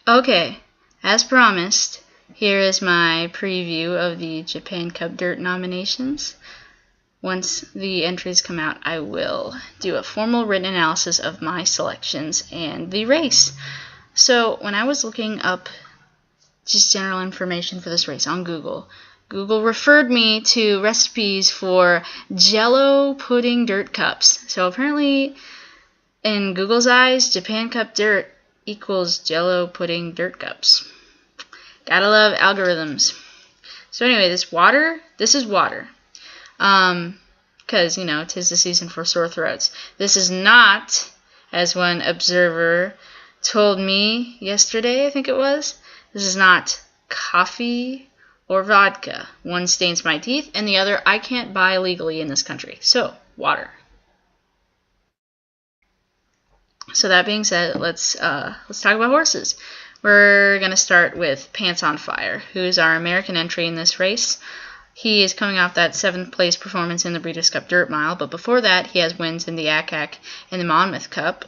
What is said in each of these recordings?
Okay, as promised, here is my preview of the Japan Cup Dirt nominations. Once the entries come out, I will do a formal written analysis of my selections and the race. So when I was looking up just general information for this race on Google referred me to recipes for Jello pudding dirt cups. So apparently, in Google's eyes, Japan Cup Dirt equals Jello pudding dirt cups. Gotta love algorithms. So anyway, this is water. Because, 'tis the season for sore throats. This is not, as one observer told me yesterday, I think it was, this is not coffee or vodka. One stains my teeth, and the other I can't buy legally in this country. So, water. So that being said, let's talk about horses. We're gonna start with Pants on Fire, who is our American entry in this race. He is coming off that 7th place performance in the Breeders' Cup Dirt Mile, but before that, he has wins in the ACAC and the Monmouth Cup.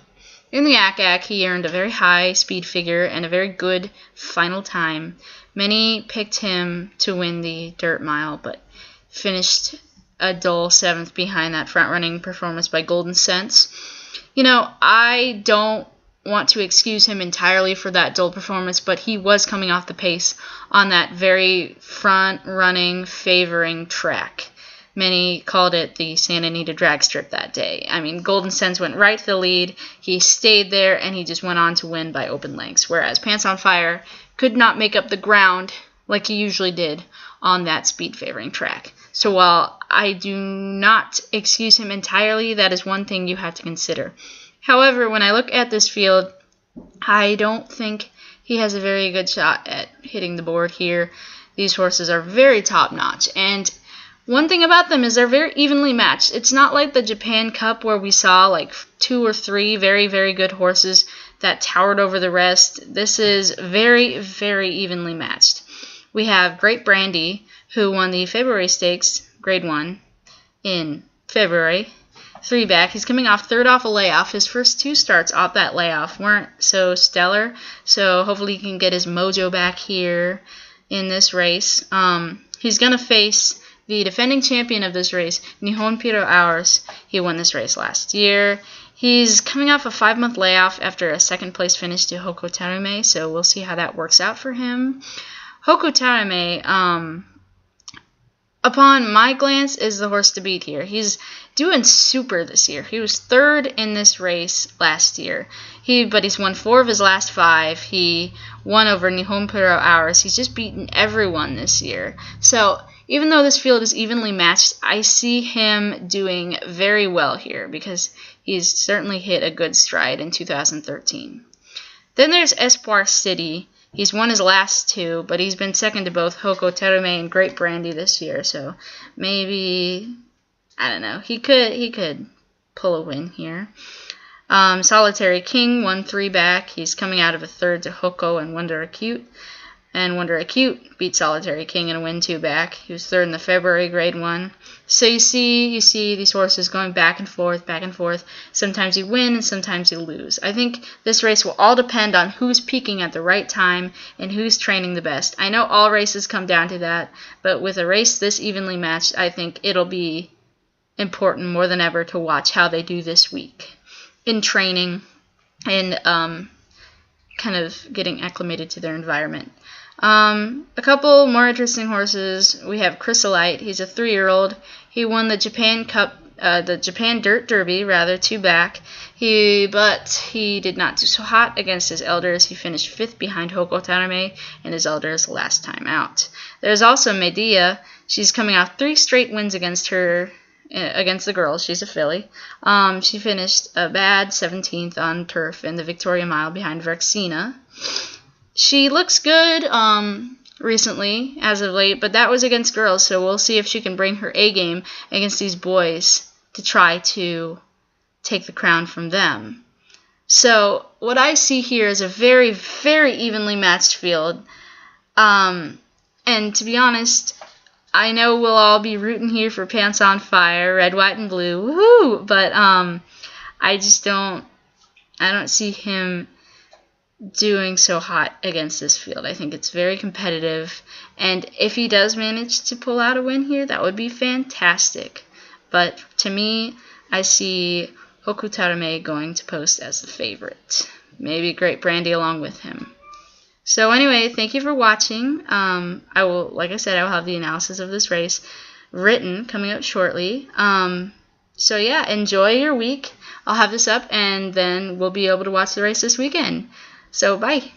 In the ACAC, he earned a very high speed figure and a very good final time. Many picked him to win the Dirt Mile, but finished a dull 7th behind that front-running performance by Golden Sense. I don't want to excuse him entirely for that dull performance, but he was coming off the pace on that very front-running, favoring track. Many called it the Santa Anita drag strip that day. I mean, Golden Sense went right to the lead. He stayed there, and he just went on to win by open lengths, whereas Pants on Fire could not make up the ground like he usually did on that speed-favoring track. So while I do not excuse him entirely, that is one thing you have to consider. However, when I look at this field, I don't think he has a very good shot at hitting the board here. These horses are very top-notch, and one thing about them is they're very evenly matched. It's not like the Japan Cup where we saw like 2 or 3 very, very good horses that towered over the rest. This is very, very evenly matched. We have Great Brandy, who won the February Stakes, Grade 1, in February. 3 back. He's coming off 3rd off a layoff. His first 2 starts off that layoff weren't so stellar, so hopefully he can get his mojo back here in this race. He's going to face the defending champion of this race, Nihon Piro Hours. He won this race last year. He's coming off a 5-month layoff after a 2nd-place finish to Hokotarame, so we'll see how that works out for him. Hokotarame, upon my glance, is the horse to beat here. He's doing super this year. He was 3rd in this race last year. But he's won 4 of his last 5. He won over Nihon Piro Hours. He's just beaten everyone this year. So even though this field is evenly matched, I see him doing very well here because he's certainly hit a good stride in 2013. Then there's Espoir City. He's won his last 2, but he's been second to both Hokotarame and Great Brandy this year, so maybe, I don't know, he could pull a win here. Solitary King won 3 back. He's coming out of a 3rd to Hoko and Wonder Acute. And Wonder Acute beat Solitary King in a win 2 back. He was 3rd in the February Grade 1. So you see these horses going back and forth, back and forth. Sometimes you win and sometimes you lose. I think this race will all depend on who's peaking at the right time and who's training the best. I know all races come down to that, but with a race this evenly matched, I think it'll be important more than ever to watch how they do this week in training and kind of getting acclimated to their environment. A couple more interesting horses. We have Chrysolite. He's a 3-year-old. He won the Japan Cup, the Japan Dirt Derby, 2 back. But he did not do so hot against his elders. He finished 5th behind Hokotarame and his elders last time out. There's also Medea. She's coming off 3 straight wins against the girls. She's a filly. She finished a bad 17th on turf in the Victoria Mile behind Verxina. She looks good recently, as of late, but that was against girls, so we'll see if she can bring her A-game against these boys to try to take the crown from them. So what I see here is a very, very evenly matched field. And to be honest, I know we'll all be rooting here for Pants on Fire, red, white, and blue, woohoo! But I don't see him doing so hot against this field. I think it's very competitive, and if he does manage to pull out a win here, that would be fantastic. But to me, I see Hokutarame going to post as the favorite. Maybe Great Brandy along with him. So anyway, thank you for watching. I will, like I said, I will have the analysis of this race written coming up shortly. So yeah, enjoy your week. I'll have this up, and then we'll be able to watch the race this weekend. So bye.